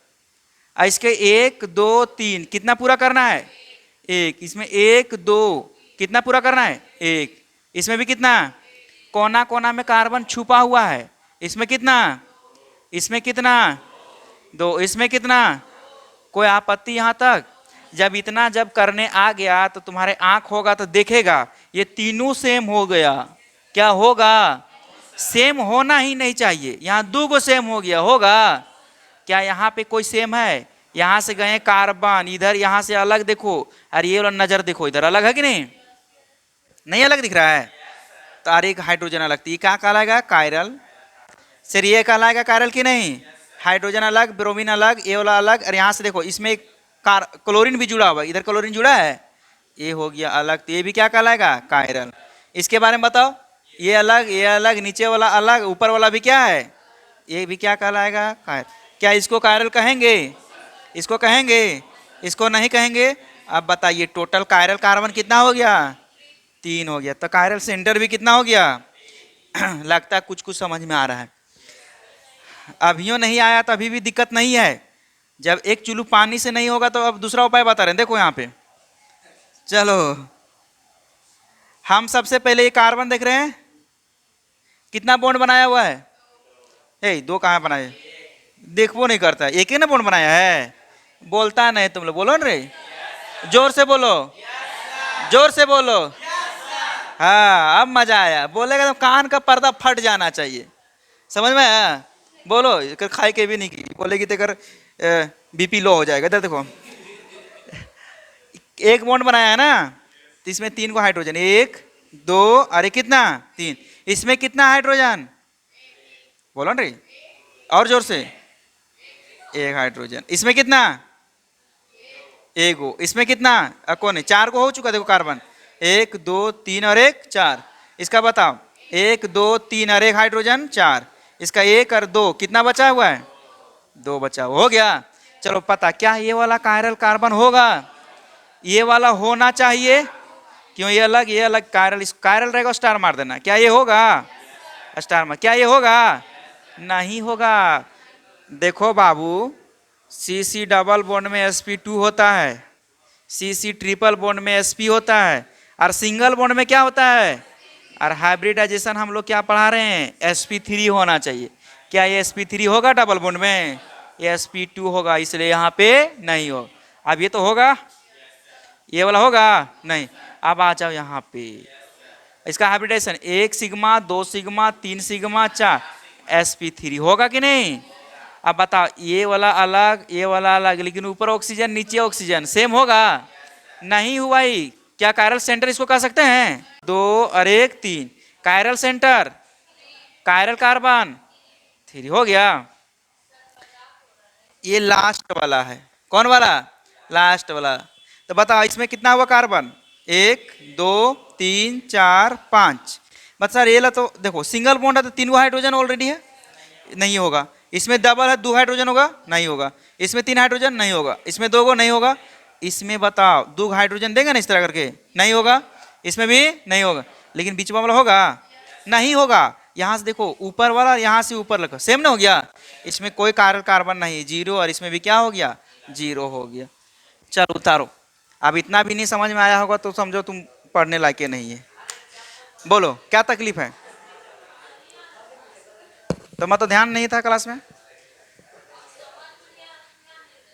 इसके 1 2 3 कितना पूरा करना है? 1। इसमें 1 2 कितना पूरा करना है? 1। इसमें भी कितना? कोना कोना में कार्बन छुपा हुआ है। इसमें कितना? इसमें कितना? 2। इसमें कितना? कोई आपत्ति यहाँ तक? जब इतना जब करने आ गया तो तुम्हारे आंख होगा तो देखेगा ये तीनों सेम हो गया। क्या होगा? सेम होना ही नहीं चाहिए। यहाँ 2 गो सेम हो गया, होगा? क्या यहाँ पे कोई सेम है? यहाँ से गए कार्बन, इधर यहाँ से अलग देखो, और ये वाला नजर देखो इधर अलग है कि नहीं, नहीं अलग दिख रहा है, तो और एक हाइड्रोजन अलग, तो ये क्या कहलाएगा, कायरल। सर ये कहलाएगा कायरल की नहीं, हाइड्रोजन अलग, ब्रोमीन अलग, ये वाला अलग, और यहाँ से देखो इसमें क्लोरीन भी जुड़ा हुआ है, इधर क्लोरीन जुड़ा है, ये हो गया अलग, तो ये भी क्या कहलाएगा, कायरल। इसके बारे में बताओ, ये अलग, नीचे वाला अलग, ऊपर वाला भी क्या है, ये भी क्या कहलाएगा, कायरल। क्या इसको कायरल कहेंगे, इसको कहेंगे, इसको नहीं कहेंगे। अब बताइए टोटल कायरल कार्बन कितना हो गया, 3 हो गया, तो कायरल सेंटर भी कितना हो गया लगता है कुछ कुछ समझ में आ रहा है। अभियो नहीं आया तो अभी भी दिक्कत नहीं है, जब एक चुल्लू पानी से नहीं होगा तो अब दूसरा उपाय बता रहे हैं, देखो यहाँ पे। चलो हम सबसे पहले ये कार्बन देख रहे हैं, कितना बॉन्ड बनाया हुआ है, दो कहाँ बनाए, देखो नहीं करता, एक ही ना बॉन्ड बनाया है, बोलता नहीं तुम लोग, बोलो ना रे, जोर से बोलो, जोर से बोलो। हाँ अब मजा आया, बोलेगा तो कान का पर्दा फट जाना चाहिए, समझ में आया, बोलो। कर खाई के भी नहीं की, बोलेगी तो कर बीपी लो हो जाएगा। इधर देखो एक बॉन्ड बनाया है ना, तो इसमें 3 को हाइड्रोजन, 1 2 अरे कितना 3, इसमें कितना हाइड्रोजन, बोलो ना रे और जोर से, 1 हाइड्रोजन, इसमें कितना, 1 गो, इसमें कितना कौन है, 4 को हो चुका, देखो कार्बन 1 2 3 और 1 4, इसका बताओ 1 2 3 और 1 हाइड्रोजन 4, इसका 1 और 2 कितना बचा हुआ है, 2 बचा हुआ, हो गया। चलो पता क्या ये वाला कायरल कार्बन होगा, ये वाला होना चाहिए, क्यों ये अलग कायरल, इस कायरल रहेगा स्टार मार देना, क्या ये होगा, स्टार मार, क्या ये होगा, नहीं होगा। देखो बाबू CC डबल बॉन्ड में sp2 होता है, CC ट्रिपल बॉन्ड में sp होता है, और सिंगल बॉन्ड में क्या होता है, और हाइब्रिडाइजेशन हम लोग क्या पढ़ा रहे हैं, sp3 होना चाहिए। क्या ये sp3 होगा डबल बॉन्ड में, ये sp2 होगा, इसलिए यहाँ पे नहीं हो। अब ये तो होगा, ये वाला होगा नहीं। अब आ जाओ यहाँ पे, इसका hybridisation 1 sigma 2 sigma 3 sigma 4 sp3 होगा कि नहीं। अब बताओ ये वाला अलग, ये वाला अलग, लेकिन ऊपर ऑक्सीजन नीचे ऑक्सीजन सेम होगा, नहीं हुआ ही। क्या कायरल सेंटर इसको कह सकते हैं, 2 और 1 3, कायरल सेंटर, कायरल कार्बन 3 हो गया। ये लास्ट वाला है, कौन वाला, लास्ट वाला। तो बताओ इसमें कितना हुआ कार्बन, 1 2 3 4 5। बस सर ये ला, तो देखो सिंगल बॉन्ड है तो 3 हाइड्रोजन ऑलरेडी है, नहीं होगा। इसमें डबल है 2 हाइड्रोजन होगा, नहीं होगा। इसमें 3 हाइड्रोजन नहीं होगा, इसमें 2 को नहीं होगा। इसमें बताओ 2 हाइड्रोजन देंगे ना इस तरह करके, नहीं होगा, इसमें भी नहीं होगा, लेकिन बीच वाला होगा, नहीं होगा। यहाँ से देखो ऊपर वाला, यहाँ से ऊपर लगा, सेम ना हो गया, इसमें कोई कार्बन नहीं, 0, और इसमें भी क्या हो गया, 0 हो गया। चलो उतारो। अब इतना भी नहीं समझ में आया होगा तो समझो तुम पढ़ने लायक नहीं है। बोलो क्या तकलीफ है, तो मैं तो ध्यान नहीं था क्लास में,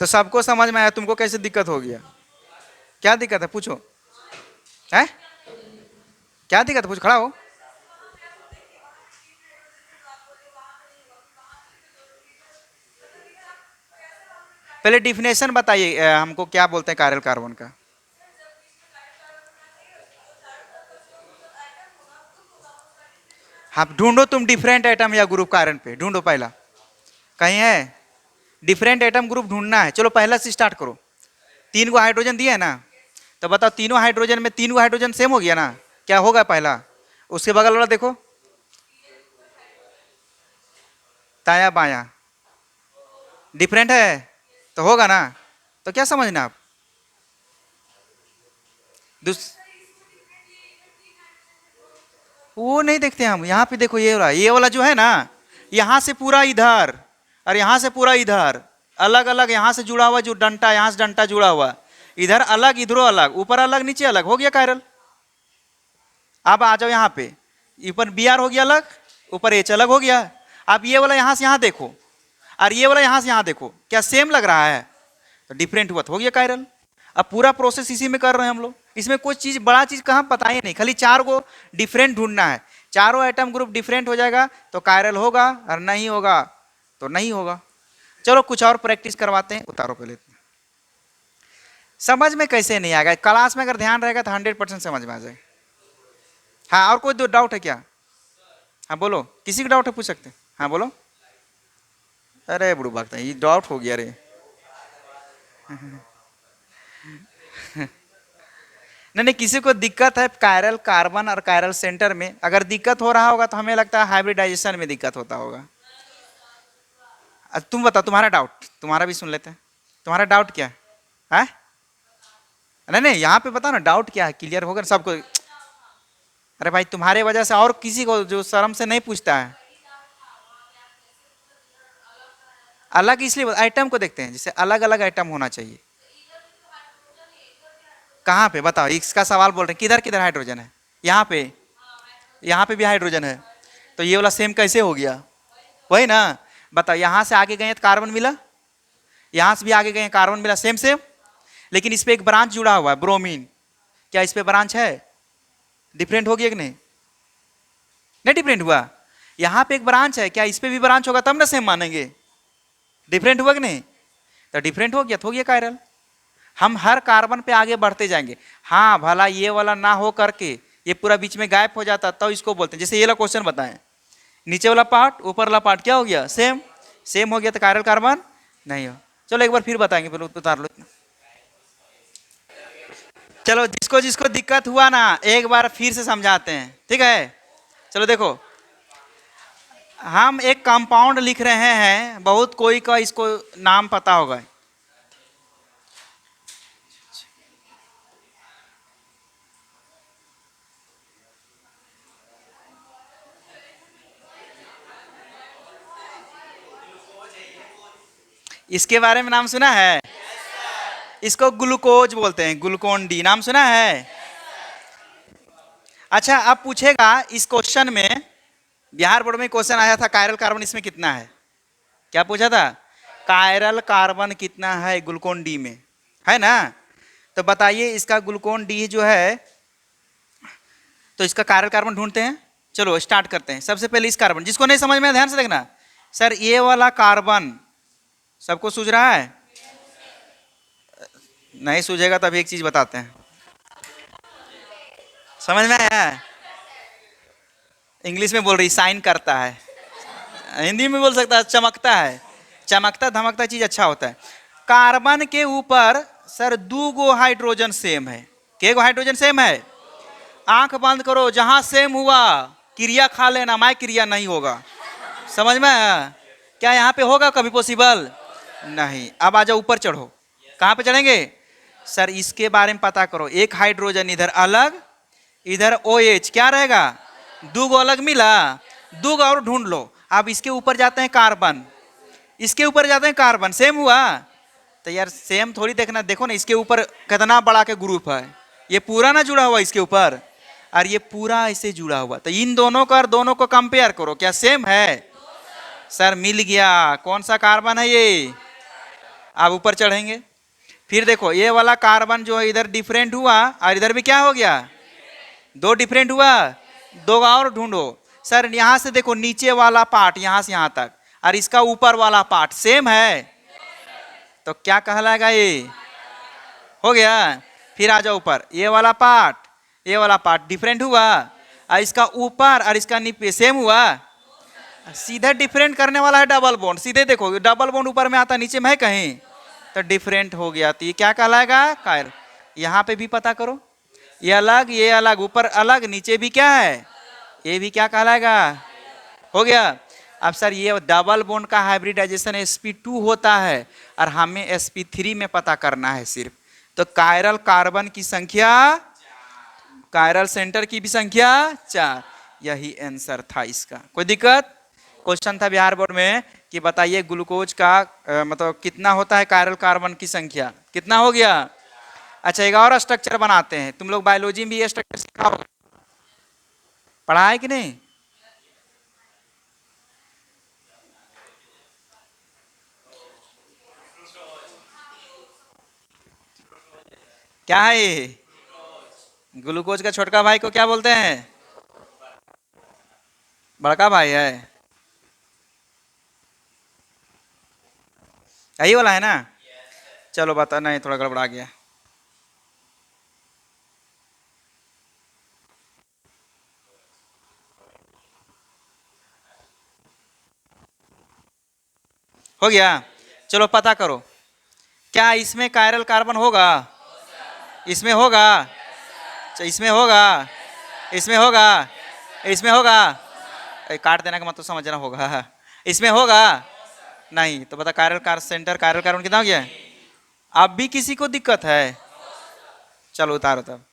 तो सबको समझ में आया, तुमको कैसे दिक्कत हो गया, क्या दिक्कत है पूछो, है क्या दिक्कत है, पूछ, खड़ा हो। पहले डिफिनेशन बताइए हमको, क्या बोलते हैं कायरल कार्बन का। हाँ ढूंढो तुम डिफरेंट एटम या ग्रुप कार्बन पे, ढूंढो पहला, कहीं है डिफरेंट एटम ग्रुप ढूंढना है। चलो पहला से स्टार्ट करो, 3 को हाइड्रोजन दिया है ना, तो बताओ तीनों हाइड्रोजन में 3 को हाइड्रोजन सेम हो गया ना, क्या होगा पहला। उसके बगल वाला देखो, दाया बाया डिफरेंट है तो होगा ना, तो क्या समझना आप। वो नहीं देखते हम, यहाँ पे देखो ये वाला जो है ना, यहाँ से पूरा इधर और यहाँ से पूरा इधर अलग अलग, यहाँ से जुड़ा हुआ जो डंटा, यहाँ से डंटा जुड़ा हुआ, इधर अलग इधरों अलग, ऊपर अलग नीचे अलग, हो गया कायरल। अब आ जाओ यहाँ पे, ऊपर Br हो गया अलग, ऊपर H अलग हो गया। अब ये वाला यहाँ से यहाँ देखो और ये वाला यहाँ से यहाँ देखो, क्या सेम लग रहा है, तो डिफरेंट हुआ तो हो गया कायरल। अब पूरा प्रोसेस इसी में कर रहे हैं हम लोग, इसमें कोई चीज बड़ा चीज कहाँ पता ही नहीं, खाली 4 को डिफरेंट ढूंढना है। चारों एटम ग्रुप डिफरेंट हो जाएगा तो कायरल होगा, और नहीं होगा तो नहीं होगा। चलो कुछ और प्रैक्टिस करवाते हैं, उतारो पहले। समझ में कैसे नहीं आएगा? क्लास में अगर ध्यान रहेगा तो 100% समझ में आ जाएगा। हाँ, और कोई दो डाउट है क्या? हाँ बोलो, किसी का डाउट है पूछ सकते हैं। हाँ बोलो। अरे बुढ़ू भागता है, ये डाउट हो गया रे। नहीं नहीं, किसी को दिक्कत है कायरल कार्बन और कायरल सेंटर में, अगर दिक्कत हो रहा होगा तो हमें लगता है हाइब्रिडाइजेशन में दिक्कत होता होगा। तुम बताओ तुम्हारा डाउट, तुम्हारा भी सुन लेते हैं। तुम्हारा डाउट क्या है? नहीं नहीं, यहाँ पे बताओ ना डाउट क्या है, क्लियर होगा सबको। अरे भाई तुम्हारे वजह से और किसी को जो शर्म से नहीं पूछता है। अलग इसलिए आइटम को देखते हैं, जैसे अलग अलग आइटम होना चाहिए। कहाँ पे बताओ, इसका सवाल बोल रहे हैं किधर किधर हाइड्रोजन है? यहाँ पे, यहाँ पे भी हाइड्रोजन है, तो ये वाला सेम कैसे हो गया? वही ना, बताओ यहाँ से आगे गए तो कार्बन मिला, यहाँ से भी आगे गए कार्बन मिला, सेम सेम। लेकिन इस पे एक ब्रांच जुड़ा हुआ है ब्रोमीन, क्या इस पे ब्रांच है? डिफरेंट हो गया कि नहीं? नहीं डिफरेंट हुआ। यहाँ पे एक ब्रांच है, क्या इस पे भी ब्रांच होगा तब ना सेम मानेंगे? डिफरेंट हुआ कि नहीं? तो डिफरेंट हो गया तो हो गया कायरल। हम हर कार्बन पे आगे बढ़ते जाएंगे। हाँ भला ये वाला ना हो करके ये पूरा बीच में गायब हो जाता तो इसको बोलते हैं, जैसे ये वाला क्वेश्चन बताएं, नीचे वाला पार्ट ऊपर वाला पार्ट क्या हो गया? सेम। सेम हो गया तो कायरल कार्बन नहीं हो। चलो एक बार फिर बताएंगे, पहले उतार लो। चलो जिसको जिसको दिक्कत हुआ ना एक बार फिर से समझाते हैं, ठीक है? चलो देखो, हम एक कंपाउंड लिख रहे हैं, बहुत कोई का इसको नाम पता होगा। इसके बारे में नाम सुना है? इसको ग्लूकोज बोलते हैं, ग्लूकोन डी, नाम सुना है? अच्छा अब पूछेगा इस क्वेश्चन में, बिहार बोर्ड में क्वेश्चन आया था कायरल कार्बन इसमें कितना है? क्या पूछा था? कायरल कार्बन कितना है ग्लूकोन डी में, है ना? तो बताइए इसका ग्लूकोन डी जो है, तो इसका कायरल कार्बन ढूंढते हैं। चलो स्टार्ट करते हैं। सबसे पहले इस कार्बन, जिसको नहीं समझ में ध्यान से देखना। सर ये वाला कार्बन सबको सूझ रहा है? नहीं सूझेगा तब एक चीज बताते हैं, समझ में आया? इंग्लिश में बोल रही, साइन करता है, हिंदी में बोल सकता है चमकता है। चमकता धमकता चीज अच्छा होता है। कार्बन के ऊपर सर 2 गो हाइड्रोजन सेम है। के गो हाइड्रोजन सेम है? आंख बंद करो, जहां सेम हुआ क्रिया खा लेना, मैं क्रिया नहीं होगा। समझ में आया? क्या यहाँ पे होगा कभी पॉसिबल? नहीं। अब आ जाओ ऊपर चढ़ो। कहाँ पे चढ़ेंगे? सर इसके बारे में पता करो। एक हाइड्रोजन इधर अलग, इधर OH, क्या रहेगा? 2 गो अलग मिला, 2 गो और ढूंढ लो। अब इसके ऊपर जाते हैं कार्बन, इसके ऊपर जाते हैं कार्बन, सेम हुआ? तो यार सेम थोड़ी देखना, देखो ना इसके ऊपर कितना बड़ा के ग्रुप है, ये पूरा ना जुड़ा हुआ इसके ऊपर, और ये पूरा ऐसे जुड़ा हुआ। तो इन दोनों का और दोनों को कंपेयर करो, क्या सेम है? सर मिल गया। कौन सा कार्बन है ये? अब ऊपर चढ़ेंगे, फिर देखो ये वाला कार्बन जो है इधर डिफरेंट हुआ और इधर भी क्या हो गया? 2 डिफरेंट हुआ। 2 और ढूंढो। सर यहां से देखो नीचे वाला पार्ट यहां से यहां तक और इसका ऊपर वाला पार्ट सेम है, तो क्या कहलाएगा? ये हो गया। फिर आ जाओ ऊपर, ये वाला पार्ट, ये वाला पार्ट डिफरेंट हुआ और इसका ऊपर और इसका नीचे सेम हुआ। सीधे डिफरेंट करने वाला है डबल बॉन्ड। सीधे देखो डबल बॉन्ड ऊपर में आता नीचे में है कहीं, तो डिफरेंट हो गया। तो ये क्या कहलाएगा? कायरल। यहाँ पे भी पता करो, ये अलग, ऊपर अलग, नीचे भी क्या है? ये भी क्या कहलाएगा? हो गया। अब सर ये डबल बॉन्ड का हाइब्रिडाइजेशन sp2 होता है और हमें sp3 में पता करना है सिर्फ। तो कायरल कार्बन की संख्या, कायरल सेंटर की भी संख्या 4। यही आंसर था इसका। कोई दिक्कत? क्वेश्चन था बिहार बोर्ड में कि बताइए ग्लूकोज का मतलब कितना होता है कायरल कार्बन की संख्या, कितना हो गया? अच्छा एक और स्ट्रक्चर बनाते हैं। तुम लोग बायोलॉजी में भी ये स्ट्रक्चर सीखा होगा, पढ़ा है कि नहीं? क्या है ये? ग्लूकोज का छोटका भाई को क्या बोलते हैं? बड़का भाई है, यही वाला है ना? चलो बता, नहीं थोड़ा गड़बड़ा गया। हो गया। चलो पता करो, क्या इसमें कायरल कार्बन होगा? इसमें होगा, इसमें होगा, इसमें होगा, इसमें होगा। काट देना का मतलब समझना होगा। इसमें होगा नहीं, तो बता chiral car centre chiral carbon कितना हो गया? अब भी किसी को दिक्कत है? चलो उतारो तब।